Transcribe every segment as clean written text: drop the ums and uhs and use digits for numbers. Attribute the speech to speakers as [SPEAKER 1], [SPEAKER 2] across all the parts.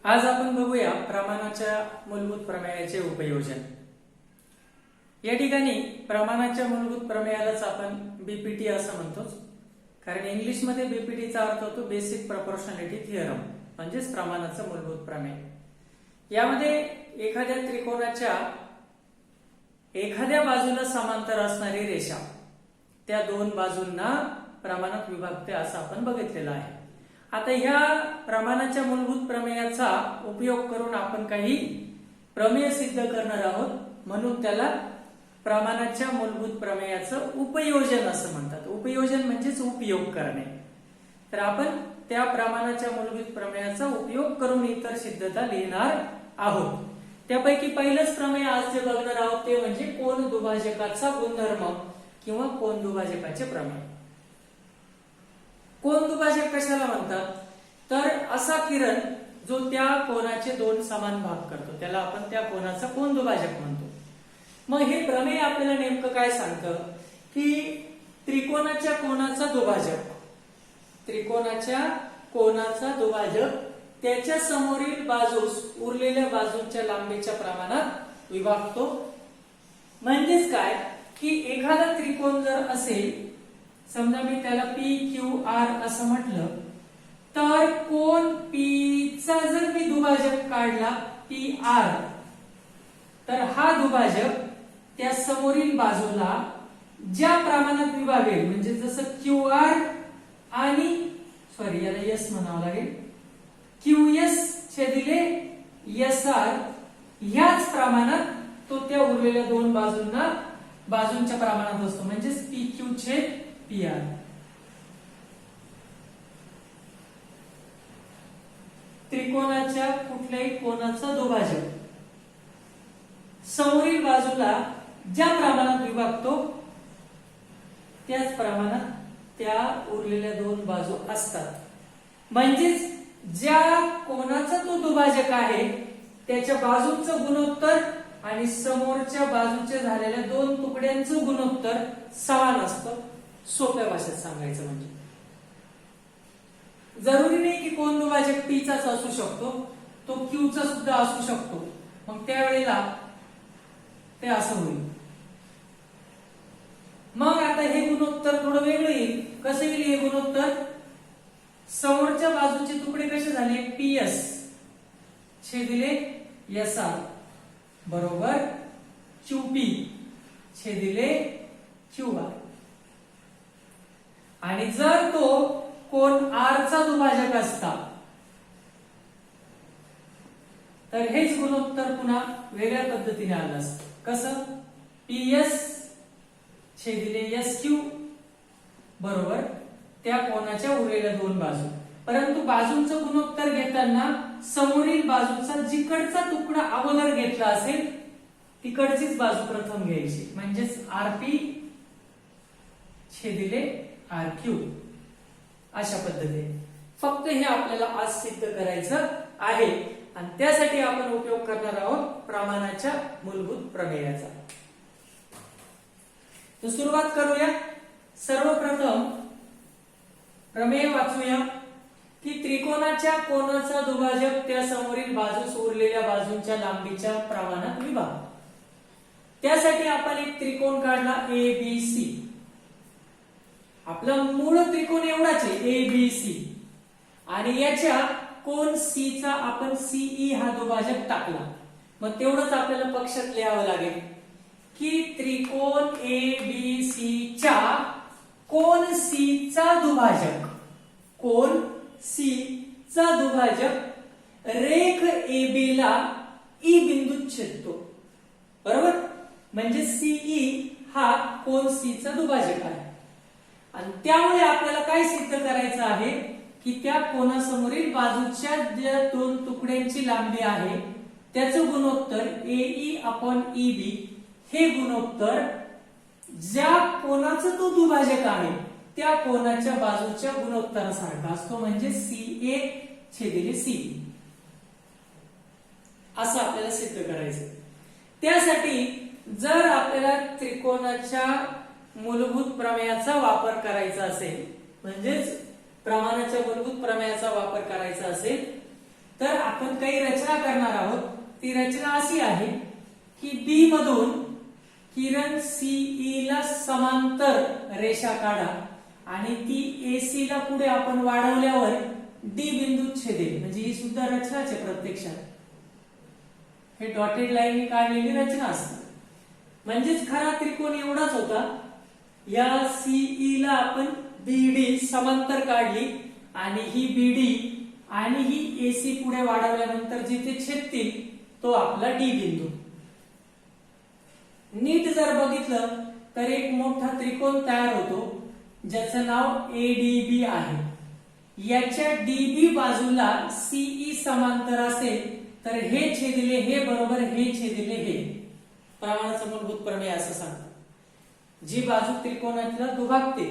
[SPEAKER 1] आज आपण बघूया प्रमाणाच्या मूलभूत प्रमेयाचे उपयोजन। या ठिकाणी प्रमाणाच्या मूलभूत प्रमेयालाच आपण बीपीटी असं म्हणतो, कारण इंग्लिश मध्ये बीपीटीचा अर्थ होतो बेसिक प्रपोर्शनॅलिटी थिअरम, म्हणजेच प्रमाणाचं मूलभूत प्रमेय। यामध्ये एखाद्या त्रिकोणाच्या एखाद्या बाजूला समांतर असणारी रेषा त्या दोन बाजूंना प्रमाणात विभागते असं आपण बघितलेलं आहे। आता ह्या प्रमाणाच्या मूलभूत प्रमेयाचा उपयोग करून आपण काही प्रमेय सिद्ध करणार आहोत, म्हणून त्याला प्रमाणाच्या मूलभूत प्रमेयाचं उपयोजन असं म्हणतात। उपयोजन म्हणजेच उपयोग करणे। तर आपण त्या प्रमाणाच्या मूलभूत प्रमेयाचा उपयोग करून इतर सिद्धता लिहिणार आहोत। त्यापैकी पहिलंच प्रमेय आज जे बघणार आहोत ते म्हणजे कोन दुभाजकाचा गुणधर्म किंवा कोन दुभाजकाचे प्रमेय। कोन दुभाजक कशाला म्हणतात, तर असा किरण जो त्या कोनाचे दोन समान भाग करतो त्याला आपण त्या कोनाचा कोन दुभाजक म्हणतो। मग हे प्रमेय आपल्याला नेमकं काय सांगतं की त्रिकोणाच्या कोनाचा दुभाजक, त्रिकोणाच्या कोनाचा दुभाजक त्याच्या समोरील बाजूस उरलेल्या बाजूंच्या लांबीच्या प्रमाणात विभागतो। म्हणजेच काय की एखादा त्रिकोण जर असेल, समजा मी त्याला पी क्यू आर असं म्हटलं, तर कोन पी चा जर मी दुभाजक काढला पी आर, तर हा दुभाजक त्या समोरील बाजूला ज्या प्रमाणात विभागेल, म्हणजे जसं क्यू आर आणि सॉरी याला एस म्हणावं लागेल, क्यू एस छेदिले एस आर ह्याच प्रमाणात तो त्या उरलेल्या दोन बाजूंना बाजूंच्या प्रमाणात असतो, म्हणजेच पी क्यू छेद पी आर। त्रिकोणाच्या कुठल्याही कोनाचा दुभाजक समोरील बाजूला ज्या प्रमाणात विभागतो त्याच प्रमाणात त्या उरलेल्या दोन बाजू असतात। म्हणजेच ज्या कोनाचा तो दुभाजक आहे त्याच्या बाजूंचं गुणोत्तर आणि समोरच्या बाजूच्या झालेल्या दोन तुकड्यांचं गुणोत्तर समान असतं। सोप्या भाषेत सांगायचं म्हणजे जरुरी नाही की कोन दुभाजक पी चाच असू शकतो, तो क्यू चा सुद्धा असू शकतो। मग त्यावेळेला ते असं होईल। मग आता हे गुणोत्तर थोडं वेगळं येईल। कसं येईल हे गुणोत्तर, समोरच्या बाजूचे तुकडे कसे झाले, पी एस छेदिले एस आर बरोबर क्यू पी छेदिले क्यू आर। आणि जर तो कोन आर चा दुभाजक असता तर हेच गुणोत्तर पुन्हा वेगळ्या पद्धतीने आलं असतं। कसं, पी एस छेदिले एस क्यू बरोबर त्या कोनाच्या उरलेल्या दोन बाजू, परंतु बाजूंचं गुणोत्तर घेताना समोरील बाजूचा जिकडचा तुकडा अगोदर घेतला असेल तिकडचीच बाजू प्रथम घ्यायची, म्हणजेच आरपी छेदिले आर क्यू अशा पद्धतीने। फक्त हे आपल्याला आज सिद्ध करायचं आहे आणि त्यासाठी आपण उपयोग करणार आहोत प्रमाणाच्या मूलभूत प्रमेयाचा। तर सुरुवात करूया। सर्वप्रथम प्रमेय वाचूया की त्रिकोणाच्या कोनाचा दुभाजक त्या समोरील बाजूस उरलेल्या बाजूंच्या लांबीच्या प्रमाणात विभाग। त्यासाठी आपण एक त्रिकोण काढला ए बी सी। आपला मूळ त्रिकोण एवढाच आहे ए बी सी, आणि याच्या कोन सी चा आपण सीई हा दुभाजक टाकला। मग तेवढंच आपल्याला पक्षात लिहावं लागेल की त्रिकोण ए बी सी च्या कोन सी चा दुभाजक, कोन सी चा दुभाजक रेख ए बी ला ई बिंदूत छेदतो, बरोबर। म्हणजे सीई हा कोन सी चा दुभाजक आहे आणि त्यामुळे आपल्याला काय सिद्ध करायचं आहे की त्या कोनासमोरील बाजूच्या ज्या दोन तुकड्यांची लांबी आहे त्याचं गुणोत्तर एई अपॉन ईबी हे गुणोत्तर ज्या कोनाचं तो दुभाजक आहे त्या कोनाच्या बाजूच्या गुणोत्तरासारखा असतो, म्हणजे सी ए छेदिले सी असं आपल्याला सिद्ध करायचं। त्यासाठी जर आपल्याला त्रिकोणाच्या मूलभूत प्रमेयाचा वापर करायचा असेल, म्हणजेच प्रमाणाच्या मूलभूत प्रमेयाचा वापर करायचा असेल, तर आपण काही रचना करणार आहोत. ती रचना अशी आहे की बी मधून किरण सीई ला समांतर रेषा काढा आणि ती एसी ला पुढे आपण वाढवल्यावर डी बिंदूत छेदेल. म्हणजे ही सुद्धा रचनाच आहे प्रत्यक्षात. हे डॉटेड लाईनने काढलेली रचना असते. म्हणजेच खरा त्रिकोण एवढाच होता. या सीई ला आपण बीडी समांतर काढली आणि ही बीडी आणि ही एसी पुढे वाढवल्यानंतर जिथे छेदतील तो आपला डी बिंदू. नीट जर बघितलं तर एक मोठा त्रिकोण तयार होतो ज्याचं नाव एडीबी आहे. याच्या डीबी बाजूला सीई समांतर असेल तर हे छेदिले हे बरोबर हे छेदिले हे. प्रमाणाचं मूलभूत प्रमेय असं सांगतं. जी बाजू त्रिकोणाला दुभागते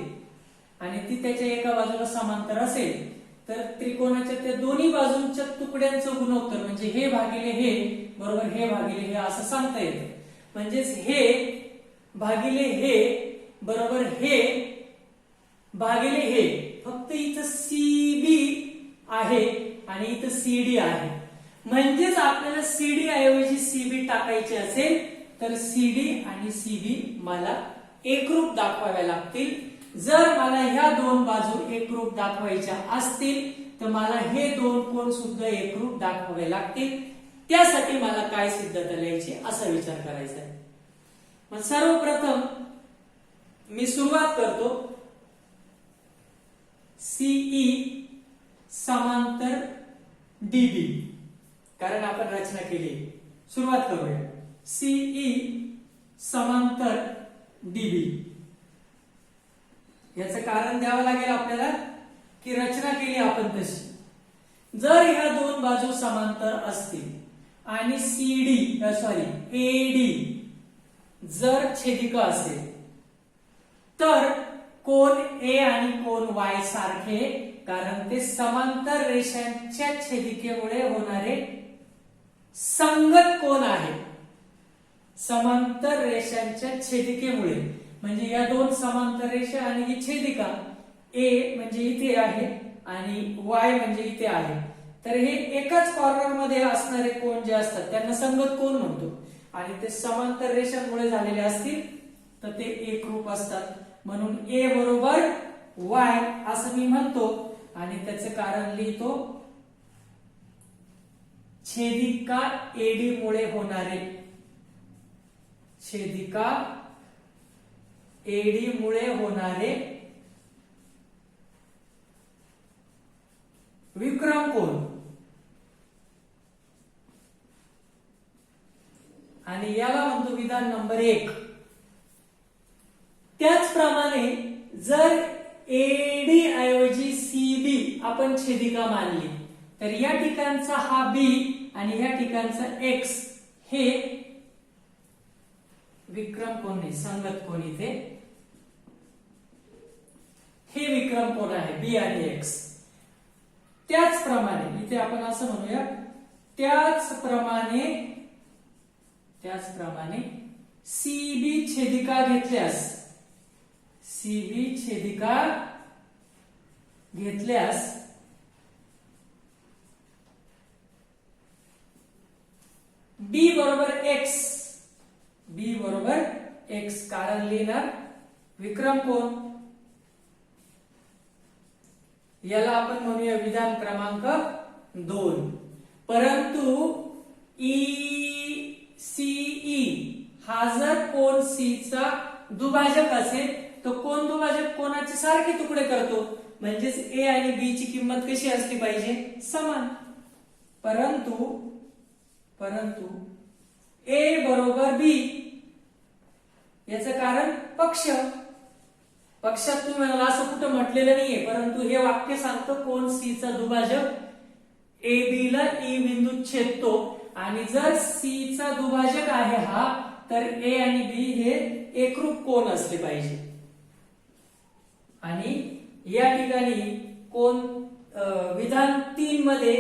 [SPEAKER 1] आणि ती त्याच्या एका बाजूला समांतर असेल तर त्रिकोणाच्या त्या दोन्ही बाजूंच्या तुकड्यांचं गुणोत्तर म्हणजे हे भागिले हे बरोबर हे भागिले हे असं सांगता येतं. म्हणजेच हे भागिले हे बरोबर हे भागिले हे. फक्त इथं सीबी आहे आणि इथं सीडी आहे. म्हणजेच आपल्याला सीडी ऐवजी सीबी टाकायचे असेल तर सीडी आणि सीबी मला एकरूप दाखवाव्या लागतील. जर मला ह्या दोन बाजू एकरूप दाखवायच्या असतील तर मला हे दोन कोण सुद्धा एकरूप दाखवावे लागतील. त्यासाठी मला काय सिद्धता लिहायची असा विचार करायचा आहे. मग सर्वप्रथम मी सुरुवात करतो. सीई समांतर डीबी कारण आपण रचना केली. सुरुवात करूया. सीई समांतर डीबी. याचं कारण द्यावं लागेल आपल्याला की रचना केली आपण तशी. जर ह्या दोन बाजू समांतर असतील आणि एडी जर छेदिका असेल तर कोन ए आणि कोन वाय सारखे कारण ते समांतर रेषांच्या छेदिकेमुळे होणारे संगत कोन आहे. समांतर रेषांच्या छेदिकेमुळे म्हणजे या दोन समांतर रेषा आणि ही छेदिका ए म्हणजे इथे आहे आणि वाय म्हणजे इथे आहे. तर हे एकाच कॉर्नर मध्ये असणारे कोन जे असतात त्यांना संगत कोन म्हणतो आणि ते समांतर रेषांमुळे झालेले असतील तर ते एकरूप असतात. म्हणून ए बरोबर वाय असं मी म्हणतो आणि त्याचं कारण लिहितो छेदिका एडी मुळे होणारे छेदिका एडी मुळे होणारे विक्रम कोन. आणि याला म्हणतो विधान नंबर 1. त्याचप्रमाणे जर एडी ऐवजी सीबी आपण छेदिका मानली तर या ठिकाणचा हा बी आणि या ठिकाणचा एक्स हे विक्रम कोन नाही संगत कोन. इथे हे विक्रम कोन आहे बी आणि एक्स. त्याचप्रमाणे इथे आपण असं म्हणूया त्याचप्रमाणे सीबी छेदिका घेतल्यास बी बरोबर एक्स कारण लिहिणार विक्रम कोन. याला आपण म्हणूया विधान क्रमांक 2. परंतु सीई हा जर कोन सी चा दुभाजक असेल तर कोन दुभाजक कोनाचे सारखे तुकडे करतो. म्हणजेच ए आणि बी ची किंमत कशी असली पाहिजे समान. परंतु ए बरोबर बी याचं कारण पक्षात तुम्ही म्हणाला असं कुठं म्हटलेलं नाहीये परंतु हे वाक्य सांगतं कोन सी चा दुभाजक ए बी ला ई बिंदूत छेदतो आणि जर सी चा दुभाजक आहे हा तर ए आणि बी हे एकरूप कोन असले पाहिजे. आणि या ठिकाणी कोन विधान 3 मध्ये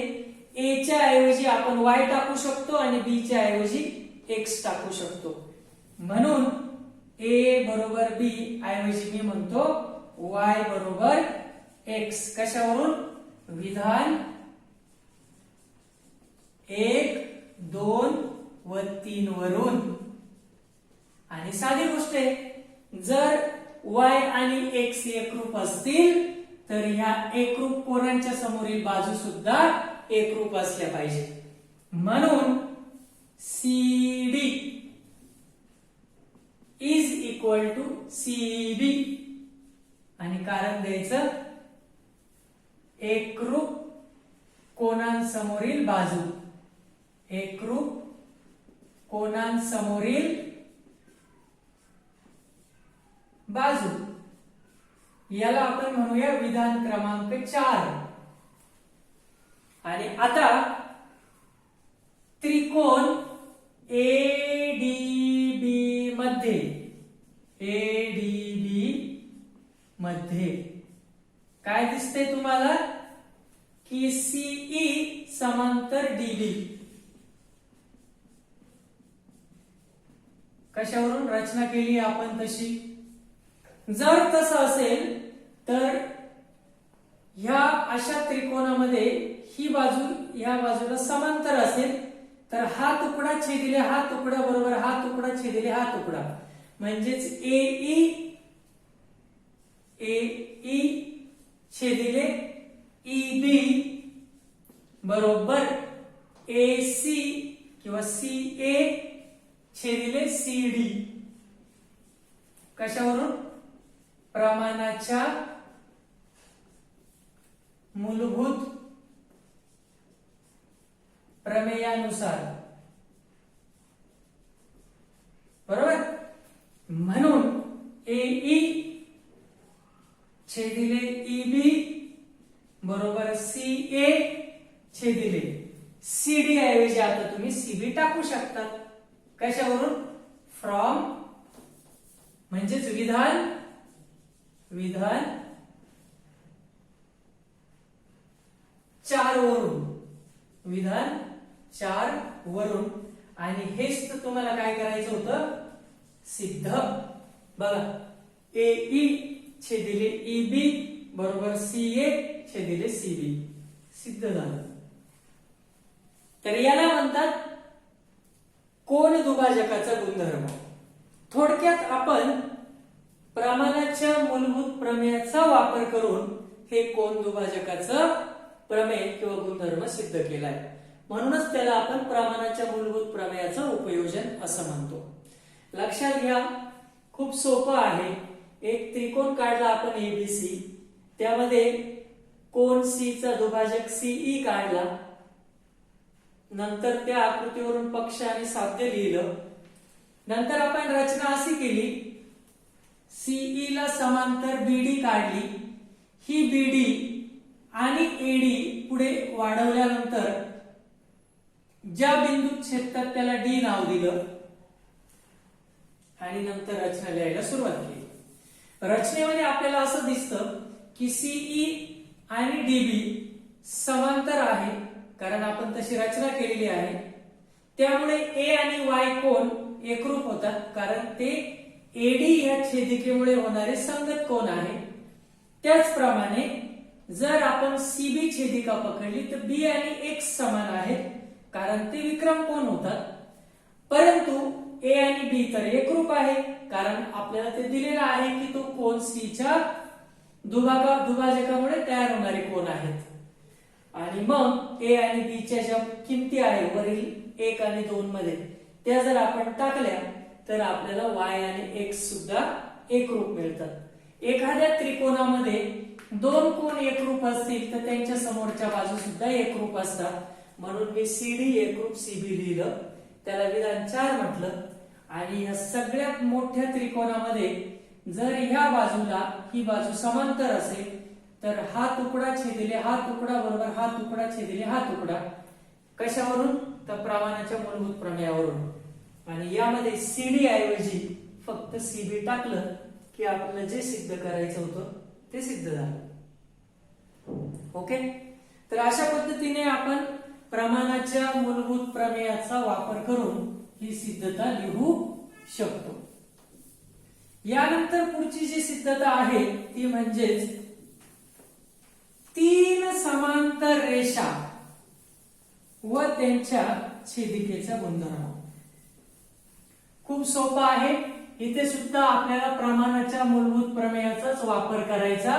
[SPEAKER 1] ए च्या ऐवजी आपण वाय टाकू शकतो आणि बी च्या ऐवजी एक्स टाकू शकतो. म्हणून ए बरोबर बी ऐवजी मी म्हणतो वाय बरोबर एक्स. कशावरून विधान 1, 2 व 3 वरून. आणि साधी गोष्ट आहे, जर y आणि x एकरूप असतील तर ह्या एकरूप कोनांच्या समोरील बाजू सुद्धा एकरूप असल्या पाहिजे. म्हणून CD is equal to CB. आणि कारण द्यायचं एकरूप कोनांसमोरील बाजू. एकरूप कोनांसमोरील बाजू याला आपण म्हणूया विधान क्रमांक 4. आणि आता त्रिकोण ADB मध्ये काय दिसतंय तुम्हाला की CE समांतर DB. कशावरून रचना केली आपण तशी. जर तसं असेल तर ह्या अशा त्रिकोणामध्ये ही बाजू ह्या बाजूला समांतर असेल तर हा तुकडा छेदिले हा तुकडा बरोबर हा तुकडा छेदिले हा तुकडा म्हणजेच AE छेदिले EB बरोबर AC किंवा CA छेदिले CD. कशावरून? प्रमाणाच्या मूलभूत प्रमेयानुसार. बरोबर. म्हणून AE छेदिले EB बरोबर CA छेदिले CD ऐवजी आता तुम्ही CB टाकू शकता. कशावरून? फ्रॉम म्हणजेच विधान 4 वरून. विधान 4 वरून. आणि हेच तर तुम्हाला काय करायचं होतं सिद्ध. बघा AE छेदिले EB बरोबर CA छेदिले CB सिद्ध झालं. तर याला म्हणतात कोन दुभाजकाचा गुणधर्म. थोडक्यात आपण प्रमाणाच्या मूलभूत प्रमेयाचा वापर करून हे कोन दुभाजकाचं प्रमेय किंवा गुणधर्म सिद्ध केलाय. म्हणूनच त्याला आपण प्रमाणाच्या मूलभूत प्रमेयाचं उपयोजन असं म्हणतो. लक्षात घ्या, खूप सोपं आहे. एक त्रिकोण काढला आपण ABC, त्यामध्ये कोन C चा दुभाजक CE काढला. नंतर त्या आकृतीवरून पक्ष आणि साध्य लिहिलं. नंतर आपण रचना अशी केली, CE ला समांतर BD काढली. ही BD आणि AD पुढे वाढवल्यानंतर ज्या बिंदूत छेदतात त्याला D नाव दिलं आणि नंतर रचना लिहायला सुरुवात केली. रचनेमध्ये आपल्याला असं दिसतं की CE आणि DB समांतर आहे, कारण आपण तशी रचना केलेली आहे. त्यामुळे A आणि Y कोन एकरूप होतात, कारण ते AD या छेदिकेमुळे होणारे संगत कोन आहे. त्याचप्रमाणे जर आपण CB छेदिका पकडली तर B आणि X समान आहेत, कारण ते विक्रम कोन होतात. परंतु A आणि B तर एकरूप आहे, कारण आपल्याला ते दिलेलं आहे की तो कोन C च्या दुभाजकामुळे तयार होणारे कोन आहेत. आणि मग A आणि B च्या ज्या किमती आहे वरील 1 आणि 2 मध्ये, त्या जर आपण टाकल्या तर आपल्याला Y आणि X सुद्धा एकरूप मिळतात. एखाद्या त्रिकोणामध्ये 2 कोन एकरूप असतील तर त्यांच्या समोरच्या बाजू सुद्धा एकरूप असतात. म्हणून मी CD एकरूप CB लिहिलं, त्याला विधान 4 म्हटलं. आणि या सगळ्यात मोठ्या त्रिकोणामध्ये जर ह्या बाजूला ही बाजू समांतर असेल तर हा तुकडा छेदिले हा तुकडा बरोबर हा तुकडा छेदिले हा तुकडा. कशावरून? तर प्रमाणाच्या मूलभूत प्रमेयावरून. आणि यामध्ये CD ऐवजी फक्त CB टाकलं की आपल्याला जे सिद्ध करायचं होतं ते सिद्ध झालं. ओके. तर अशा पद्धतीने आपण प्रमाणाच्या मूलभूत प्रमेयाचा वापर करून ही सिद्धता लिहू शकतो. यानंतर पुढची जी सिद्धता आहे ती म्हणजेच 3 समांतर रेषा व त्यांच्या छेदिकेचा गुणधर्म. खूप सोपं आहे. इथे सुद्धा आपल्याला प्रमाणाच्या मूलभूत प्रमेयाचाच वापर करायचा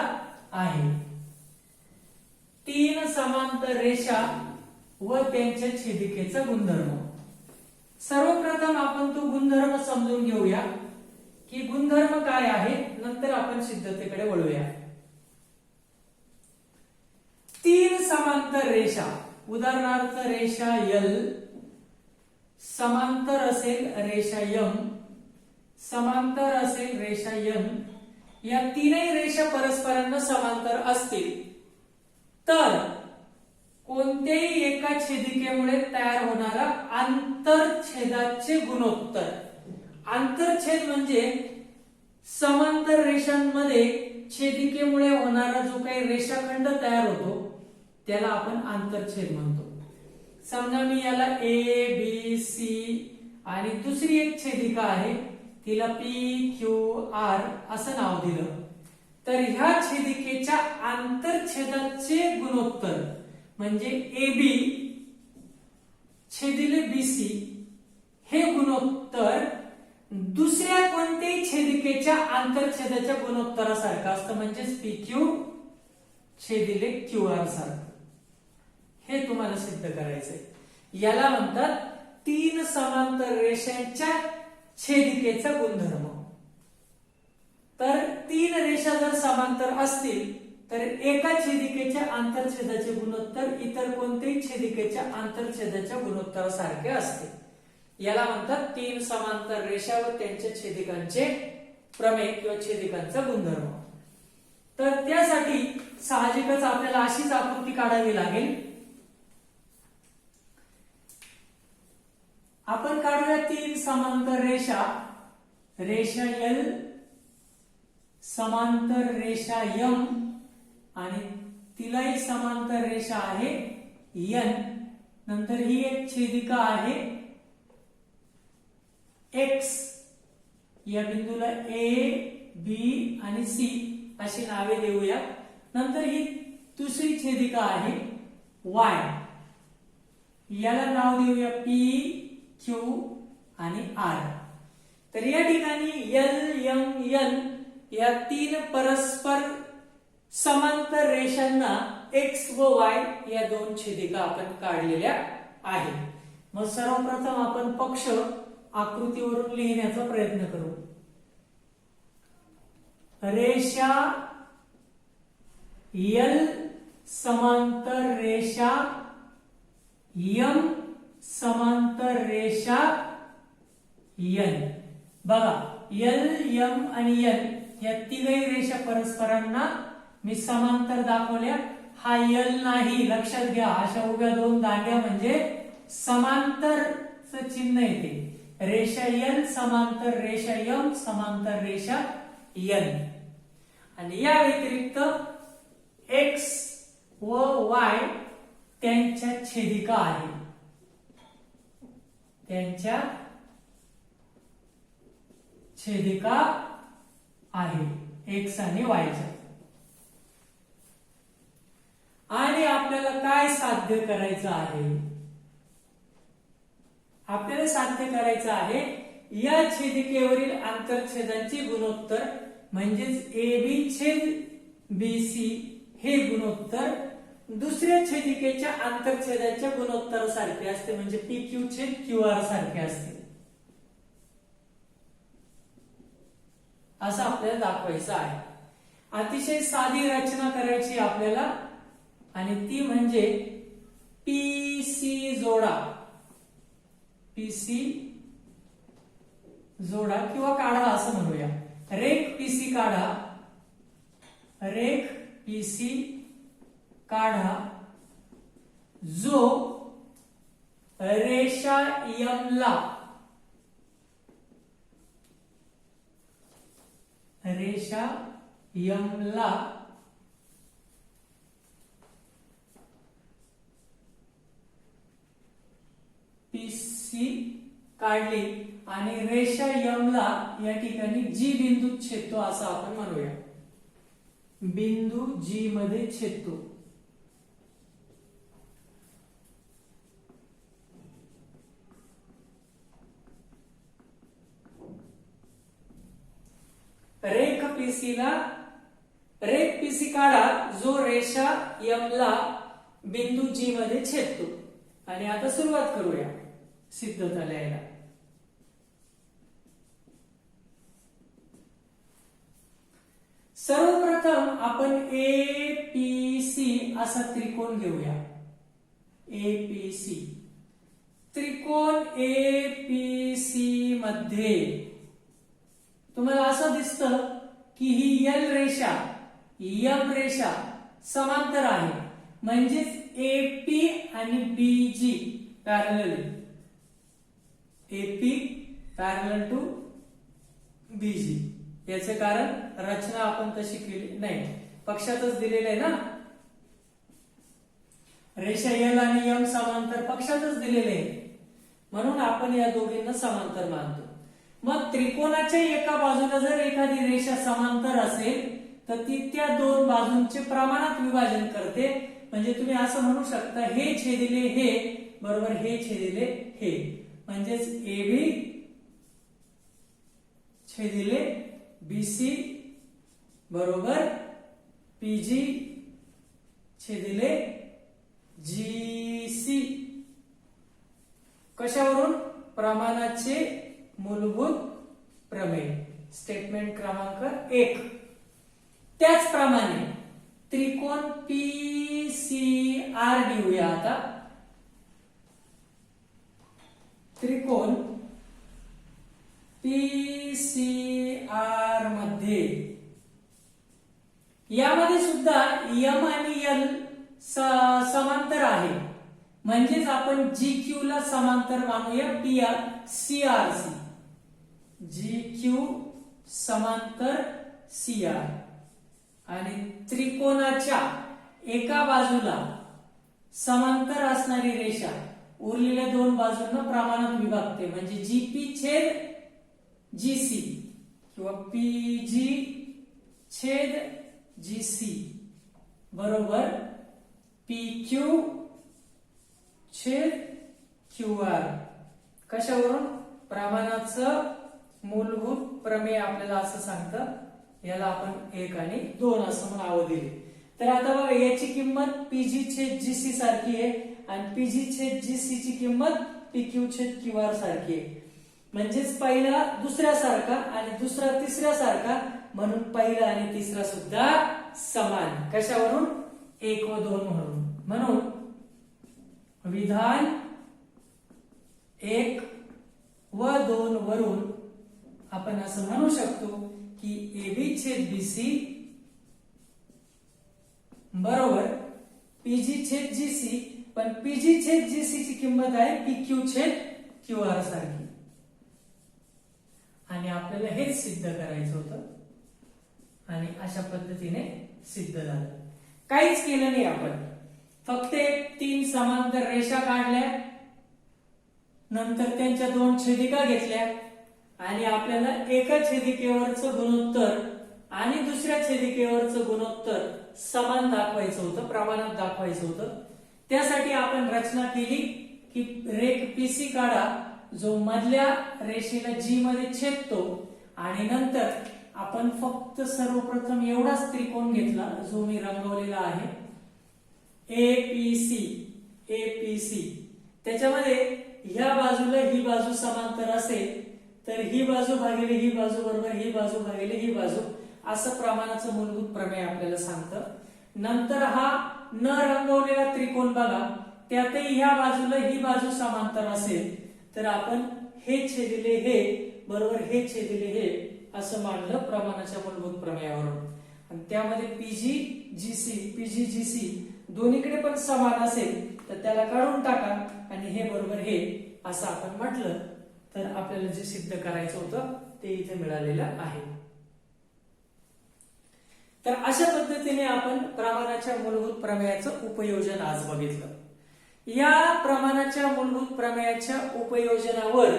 [SPEAKER 1] आहे. तीन समांतर रेषा व त्यांच्या छेदिकेचा गुणधर्म. सर्वप्रथम आपण तो गुणधर्म समजून घेऊया की गुणधर्म काय आहे, नंतर आपण सिद्धतेकडे वळूया. तीन समांतर रेषा, उदाहरणार्थ रेषा L समांतर असेल रेषा M, समांतर असेल रेषा N, या तीनही रेषा परस्परांना समांतर असतील तर कोणत्याही एका छेदिकेमुळे तयार होणारा आंतरछेदाचे गुणोत्तर. आंतरछेद म्हणजे समांतर रेषांमध्ये छेदिकेमुळे होणारा जो काही रेषाखंड तयार होतो त्याला आपण आंतरछेद म्हणतो. समजा मी याला A B C आणि दुसरी एक छेदिका आहे तिला P Q R असं नाव दिलं, तर ह्या छेदिकेच्या आंतरछेदाचे गुणोत्तर म्हणजे AB छेदिले BC हे गुणोत्तर दुसऱ्या कोणत्याही छेदिकेच्या आंतरछेदाच्या गुणोत्तरासारखं असतं, म्हणजेच PQ छेदिले QR सारखं. हे तुम्हाला सिद्ध करायचंय. याला म्हणतात तीन समांतर रेषांच्या छेदिकेचा गुणधर्म. तर तीन रेषा जर समांतर असतील तर एका छेदिकेच्या आंतरछेदाचे गुणोत्तर इतर कोणत्याही छेदिकेच्या आंतरछेदाच्या गुणोत्तरासारखे असते. याला म्हणतात तीन समांतर रेषा व त्यांच्या छेदिकांचे प्रमेय किंवा छेदिकांचा गुणधर्म. तर त्यासाठी साहजिकच आपल्याला अशीच आकृती काढावी लागेल. आपण काढूया तीन समांतर रेषा, रेषा L समांतर रेषा M आणि तिलाही समांतर रेषा आहे N. नंतर ही एक छेदिका आहे X. या बिंदूला A B आणि C अशी नावे देऊया. नंतर ही दुसरी छेदिका आहे Y. याला नाव देऊया P Q आणि R. तर या ठिकाणी L M N या तीन परस्पर समांतर रेषांना X व Y या दोन छेदिका आपण काढलेल्या आहेत. मग सर्वप्रथम आपण पक्ष आकृतीवरून लिहिण्याचा प्रयत्न करू. रेषा L समांतर रेषा M समांतर रेषा N. बघा L M आणि N या तिघही रेषा परस्परांना मी समांतर दाखवल्या. हा L नाही, लक्षात घ्या. अशा उभ्या दोन दांड्या म्हणजे समांतरचं चिन्ह येते. रेषा L समांतर रेषा M समांतर रेषा N. आणि या व्यतिरिक्त X व Y त्यांच्या छेदिका आहे, त्यांच्या छेदिका आहे X आणि Y च्या. आणि आपल्याला काय साध्य करायचं आहे? आपल्याला साध्य करायचं आहे या छेदिकेवरील आंतरछेदांचे गुणोत्तर म्हणजेच AB छेद BC हे गुणोत्तर दुसऱ्या छेदिकेच्या आंतरछेदाच्या गुणोत्तरासारखे असते, म्हणजे PQ छेद QR सारखे असते, असं आपल्याला दाखवायचं आहे. अतिशय साधी रचना करायची आपल्याला आणि ती म्हणजे PC जोडा. PC जोडा किंवा काढा असं म्हणूया. रेख PC काढा, रेख PC काढा जो रेषा M ला, रेषा M ला PC काढली आणि रेषा M ला या ठिकाणी G बिंदू छेदतो असं आपण म्हणूया. बिंदू G मध्ये छेदतो. पीसीला रेख पीसी काढा जो रेषा एम ला बिंदू जी मध्ये छेदतो. आणि आता सुरुवात करूया सिद्धता लिहायला. सर्वप्रथम आपण एपीसी असा त्रिकोण घेऊया. एपीसी त्रिकोण एपीसी मध्ये तुम्हाला असं दिसतं की ही एल रेषा एम रेषा समांतर आहे, म्हणजेच एपी आणि BG parallel. AP parallel to BG. याचे कारण रचना आपण तशी केली नाही, पक्षातच दिलेलं आहे ना. रेषा एल आणि एम समांतर पक्षातच दिलेले आहे, म्हणून आपण या दोघींना समांतर मानतो. मग त्रिकोणाच्या एका बाजूला जर एखादी रेषा समांतर असेल तर ती त्या दोन बाजूंचे प्रमाणात विभाजन करते. म्हणजे तुम्ही असं म्हणू शकता हे छेदिले हे बरोबर हे छेदिले हे, म्हणजेच एबी छेदिले बीसी बरोबर पीजी छेदिले जीसी. कशावरून? प्रमाणाचे मूलभूत प्रमेय. स्टेटमेंट क्रमांक 1. त्याचप्रमाणे त्रिकोण पीसीआर घेऊया. आता त्रिकोण पीसीआर मध्ये यामध्ये सुद्धा एम आणि एल समांतर आहे, म्हणजेच आपण जी क्यू ला समांतर मानूया पीआर सीआरसी. जी क्यू समांतर सीआर. आणि त्रिकोणाच्या एका बाजूला समांतर असणारी रेषा उरलेल्या दोन बाजूंना प्रमाणात विभागते, म्हणजे जीपी छेद जीसी किंवा पीजी छेद जीसी बरोबर पीक्यू छेद क्यूआर. कशावरून? प्रमाणाचं मूलभूत प्रमेय आपल्याला असं सांगतं. याला आपण 1 आणि 2 असं नाव दिले. तर आता बघा याची किंमत पीजी छेद जीसी सारखी आहे आणि पीजी छेद जीसी ची किंमत पीक्यू छेद क्यूआर सारखी आहे. म्हणजेच पहिला दुसऱ्या सारखा आणि दुसरा तिसऱ्या सारखा, म्हणून पहिला आणि तिसरा सुद्धा समान. कशावरून? 1 व 2 म्हणून. म्हणून विधान 1 व 2 वरून आपण असं म्हणू शकतो की एबी छेद बीसी बरोबर पीजी छेद जीसी, पण पीजी छेद जीसी ची किंमत आहे पीक्यू छेद क्यूआर सारखी. आणि आपल्याला हेच सिद्ध करायचं होतं आणि अशा पद्धतीने सिद्ध झालं. काहीच केलं नाही आपण, फक्त 3 समांतर रेषा काढल्या, नंतर त्यांच्या 2 छेदिका घेतल्या आणि आपल्याला एका छेदिकेवरचं गुणोत्तर आणि दुसऱ्या छेदिकेवरचं गुणोत्तर समान दाखवायचं होतं, प्रमाणात दाखवायचं होतं. त्यासाठी आपण रचना केली की रेख पीसी काढा जो मधल्या रेषेला जी मध्ये छेदतो, आणि नंतर आपण फक्त सर्वप्रथम एवढाच त्रिकोण घेतला जो मी रंगवलेला आहे एपीसी. एपीसी त्याच्यामध्ये ह्या बाजूला ही बाजू समांतर असेल तर ही बाजू भागिले ही बाजू बरोबर ही बाजू भागिले ही बाजू, असं प्रमाणाचं मूलभूत प्रमेय आपल्याला सांगतं. नंतर हा न रंगवलेला त्रिकोण बघा, त्यातही ह्या बाजूला ही बाजू समांतर असेल तर आपण हे छेदिले हे बरोबर हे छेदिले हे असं मानलं प्रमाणाच्या मूलभूत प्रमेयावरून. आणि त्यामध्ये पीजी जीसी दोन्हीकडे पण समान असेल तर त्याला काढून टाका आणि हे बरोबर हे असं आपण म्हटलं तर आपल्याला जे सिद्ध करायचं होतं ते इथे मिळालेलं आहे. तर अशा पद्धतीने आपण प्रमाणाच्या मूलभूत प्रमेयाचं उपयोजन आज बघितलं. या प्रमाणाच्या मूलभूत प्रमेयाच्या उपयोजनावर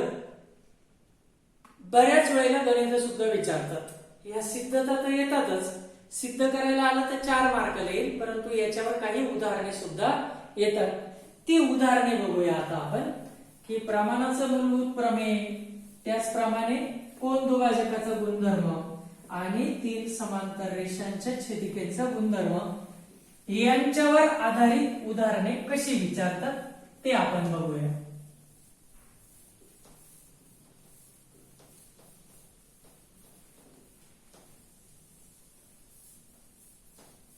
[SPEAKER 1] बऱ्याच वेळेला गणित सुद्धा विचारतात. या सिद्धता तर येतातच, सिद्ध करायला आलं तर 4 मार्क येईल, परंतु याच्यावर काही उदाहरणे सुद्धा येतात. ती उदाहरणे बघूया आता आपण की प्रमाणाचं मूलभूत प्रमेय, त्याचप्रमाणे कोन दुभाजकाचा गुणधर्म आणि 3 समांतर रेषांच्या छेदिकेचा गुणधर्म यांच्यावर आधारित उदाहरणे कशी विचारतात ते आपण बघूया.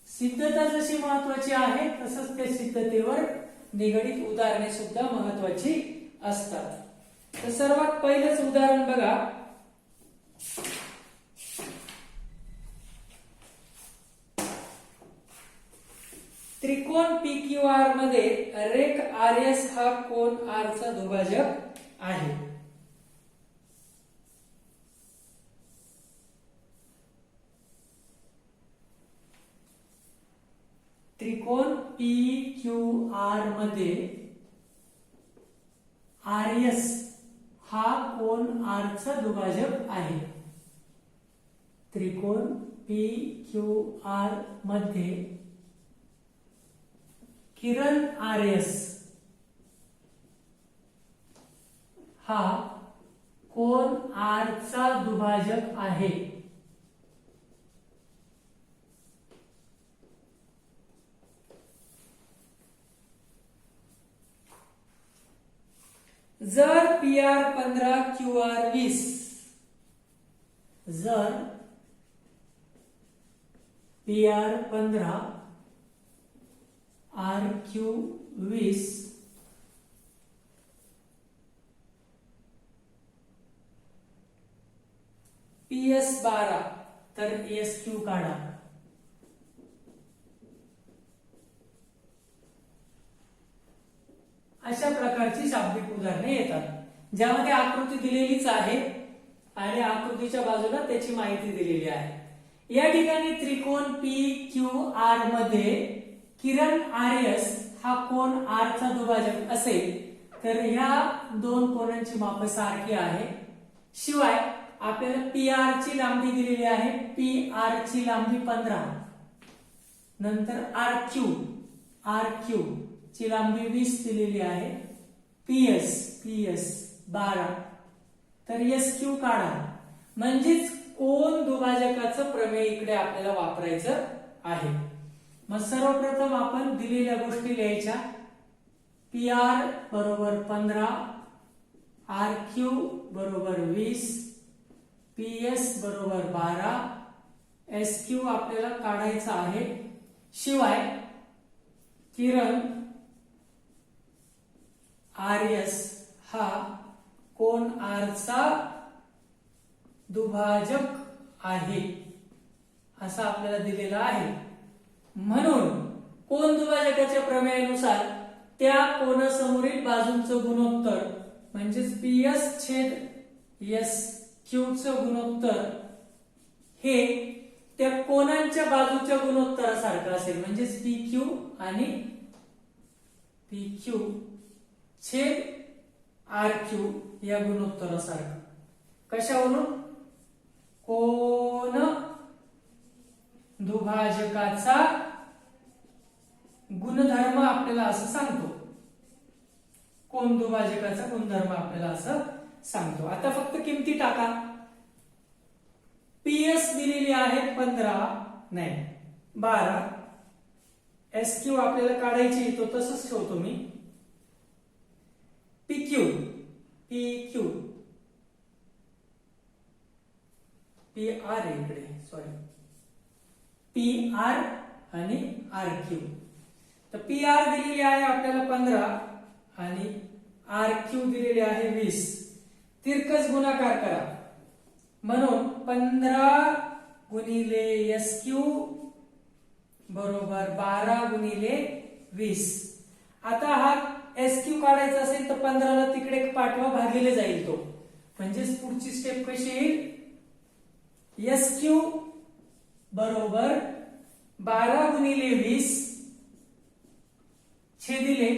[SPEAKER 1] सिद्धता जशी महत्वाची आहे तसंच त्या सिद्धतेवर निगडित उदाहरणे सुद्धा महत्वाची असतात. तर सर्वात पहिलंच उदाहरण बघा. त्रिकोण PQR मध्ये रेख RS हा कोन R चा दुभाजक आहे. त्रिकोण PQR मध्ये RS हा कोन R चा दुभाजक आहे. त्रिकोण PQR मध्ये किरण RS हा कोन R चा दुभाजक आहे. जर PR 15 QR 20 जर PR 15 RQ 20 PS 12 तर SQ काढा. अशा प्रकारची शाब्दिक उदाहरणे येतात ज्यामध्ये आकृती दिलेलीच आहे आणि आकृतीच्या बाजूला त्याची माहिती दिलेली आहे. या ठिकाणी त्रिकोण PQR मध्ये किरण RS हा कोन R चा दुभाजक असेल तर ह्या दोन कोनांची माप सारखी आहे. शिवाय आपल्याला PR ची लांबी दिलेली आहे. PR ची लांबी 15 नंतर RQ ची लांबी 20 दिलेली आहे. PS 12 तर SQ काढा. म्हणजेच कोन दुभाजकाचं प्रमेय इकडे आपल्याला वापरायचं आहे. मग सर्वप्रथम आपण दिलेल्या गोष्टी लिहायच्या. PR बरोबर 15 RQ बरोबर 20 PS बरोबर 12 SQ आपल्याला काढायचा आहे. शिवाय किरण RS हा कोन R चा दुभाजक आहे असं आपल्याला दिलेलं आहे. म्हणून कोन दुभाजकाच्या प्रमेयानुसार त्या कोनासमोरील बाजूंचं गुणोत्तर म्हणजेच PS छेद SQ चं गुणोत्तर हे त्या कोनांच्या बाजूच्या गुणोत्तरासारखं असेल. म्हणजेच PQ आणि PQ छेद RQ या गुणोत्तरासारखं. कशावरून? कोन दुभाजकाचा गुणधर्म आपल्याला असं सांगतो. कोन दुभाजकाचा गुणधर्म आपल्याला असं सांगतो. आता फक्त किमती टाका. PS दिलेली आहे 12 SQ आपल्याला काढायची तो तसंच ठेवतो मी. PQ PR इकडे सॉरी PR आणि RQ. तर PR दिलेली आहे आपल्याला 15 आणि RQ दिलेली आहे 20. तिरकस गुणाकार करा. म्हणून 15 गुणिले SQ बरोबर 12 गुणिले 20. आता हा SQ काढायचा असेल तर 15 ला तिकडे पाठवा भागिले जाईल तो. म्हणजेच पुढची स्टेप कशी येईल? SQ बरोबर 12 गुणिले 20 छेदिले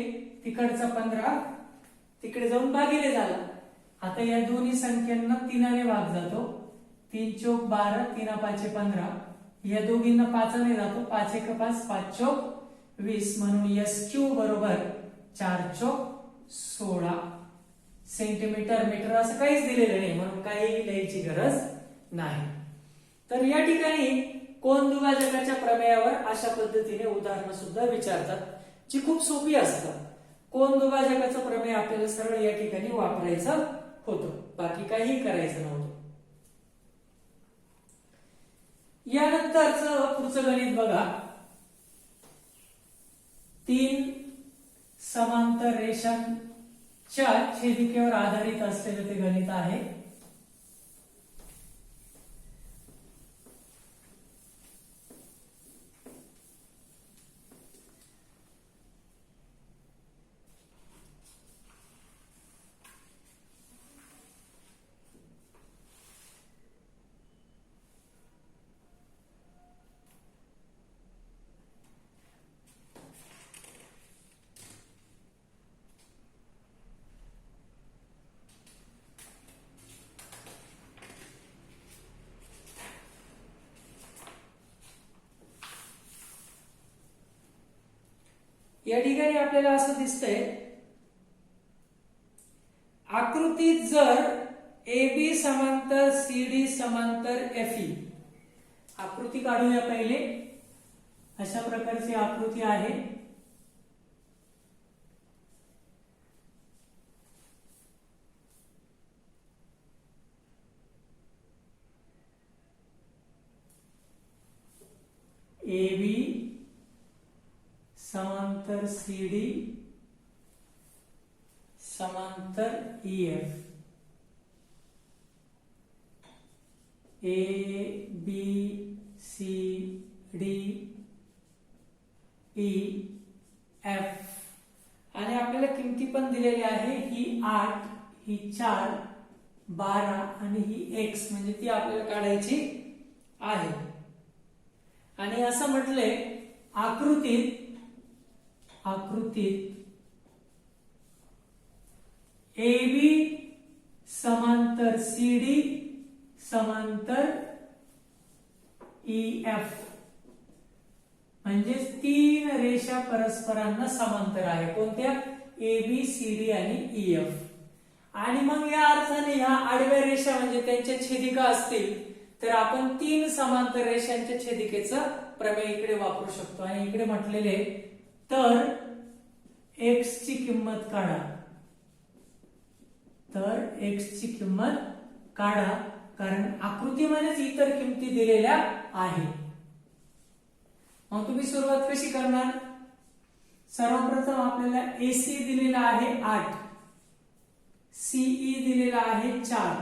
[SPEAKER 1] तिकडचा 15 तिकडे जाऊन भागिले झाला. आता या दोन्ही संख्यांना 3 ने भाग जातो. 3 चौक 12 3 5 15. या दोघींना 5 ने जातो. 5 1 5 5 चौक 20. म्हणून SQ बरोबर 4 चौक 16 सेंटीमीटर मीटर असं काहीच दिलेलं नाही म्हणून काही लिहायची गरज नाही. तर या ठिकाणी कोन दुभाजकाच्या प्रमेयावर अशा पद्धतीने उदाहरणं सुद्धा विचारतात, जी खूप सोपी असतात. कोन दुभाजकाचं प्रमेय आपल्याला सरळ या ठिकाणी वापरायचं होतं, बाकी काही करायचं नव्हतं. यानंतरचं पुढचं गणित बघा. 3 समांतर रेषांच्या छेदिकेवर आधारित असलेलं ते गणित आहे. या ठिकाणी आपल्याला असं दिसतंय, आकृतीत जर AB समांतर CD समांतर FE, आकृती काढूया पहिले. अशा प्रकारची आकृती आहे. AB समांतर CD समांतर EF, ABCD EF, आणि आपल्याला किमती पण दिलेली आहे. ही 8, ही 4, 12 आणि ही X, म्हणजे ती आपल्याला काढायची आहे. आणि असं म्हटलंय, आकृतीत AB समांतर CD समांतर EF, म्हणजे 3 रेषा परस्परांना समांतर आहे. कोणत्या? ABCD आणि EF. आणि मग या अर्थाने ह्या आडव्या रेषा म्हणजे त्यांच्या छेदिका असतील, तर आपण 3 समांतर रेषांच्या छेदिकेचं प्रमेय इकडे वापरू शकतो. आणि इकडे म्हटलेले, तर X ची किंमत काढा. तर X ची किंमत काढा, कारण आकृतीमध्येच इतर किमती दिलेल्या आहेत. मग तुम्ही सुरुवात कशी करणार? सर्वप्रथम आपल्याला AC दिलेला आहे 8, CE दिलेला आहे 4,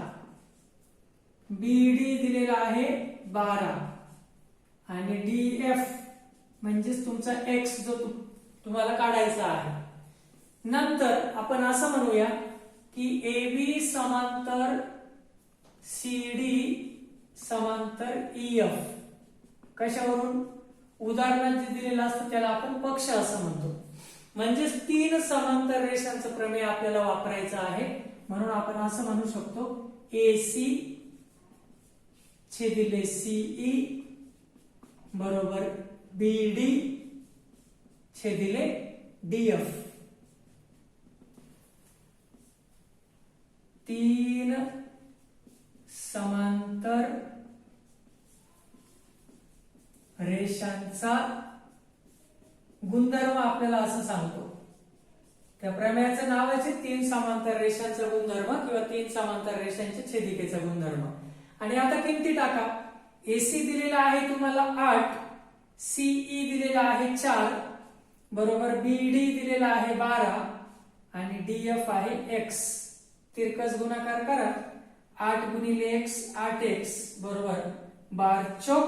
[SPEAKER 1] BD दिलेला आहे 12 आणि DF म्हणजेच तुमचा X जो तुम्हाला काढायचा आहे. नंतर आपण असं म्हणूया की AB समांतर CD समांतर EF, कशावरून? उदाहरणात जे दिलेलं असतं त्याला आपण पक्ष असं म्हणतो. म्हणजेच 3 समांतर रेषांचं प्रमेय आपल्याला वापरायचं आहे. म्हणून आपण असं म्हणू शकतो, AC छेदिले CE बरोबर BD छेदिले DF. 3 समांतर रेषांचा गुणधर्म आपल्याला असं सांगतो. त्या प्रमेयाचं नावाच आहे 3 समांतर रेषांचा गुणधर्म किंवा 3 समांतर रेषांच्या छेदिकेचा गुणधर्म. आणि आता किमती टाका. AC दिलेला आहे तुम्हाला 8, CE दिलेला आहे 4 बरोबर BD दिलेला आहे 12 आणि DF आहे X. तिरकस गुणाकार करा. 8 गुणिले X 8X बरोबर 12 चौक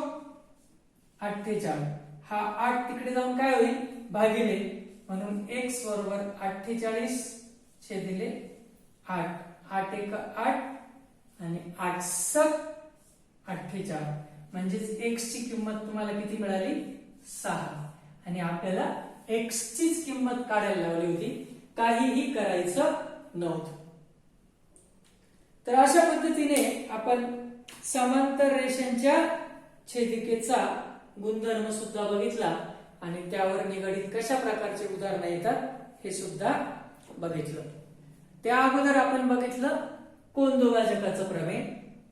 [SPEAKER 1] 48. हा 8 तिकडे जाऊन काय होईल? भागिले. म्हणून X बरोबर 48 छेदिले 8. 8 एक 8 आणि 8 सक 48. म्हणजेच X ची किंमत तुम्हाला किती मिळाली? 6. आणि आपल्याला X चीच किंमत काढायला लावली होती, काहीही करायचं नव्हतं. तर अशा पद्धतीने आपण समांतर रेषांच्या छेदिकेचा गुणधर्म सुद्धा बघितला आणि त्यावर निगडित कशा प्रकारचे उदाहरणं येतात हे सुद्धा बघितलं. त्या अगोदर आपण बघितलं कोन दुभाजकाचं प्रमेय.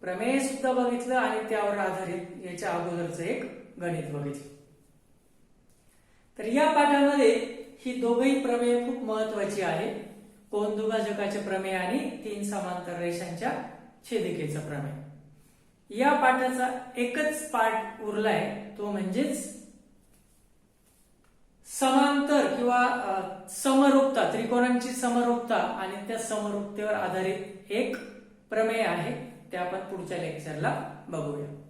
[SPEAKER 1] प्रमेय सुद्धा बघितलं आणि त्यावर आधारित याच्या अगोदरचं एक गणित बघितलं. तर या पाठामध्ये ही दोघही प्रमेय खूप महत्वाची आहे. कोन दुभाजकाचे प्रमेय आणि तीन समांतर रेषांच्या छेदिकेचं प्रमेय. या पाठाचा एकच पाठ उरलाय, तो म्हणजेच समांतर किंवा समरूपता, त्रिकोणांची समरूपता आणि त्या समरूपतेवर आधारित एक प्रमेय आहे. ते आपण पुढच्या लेक्चरला बघूया.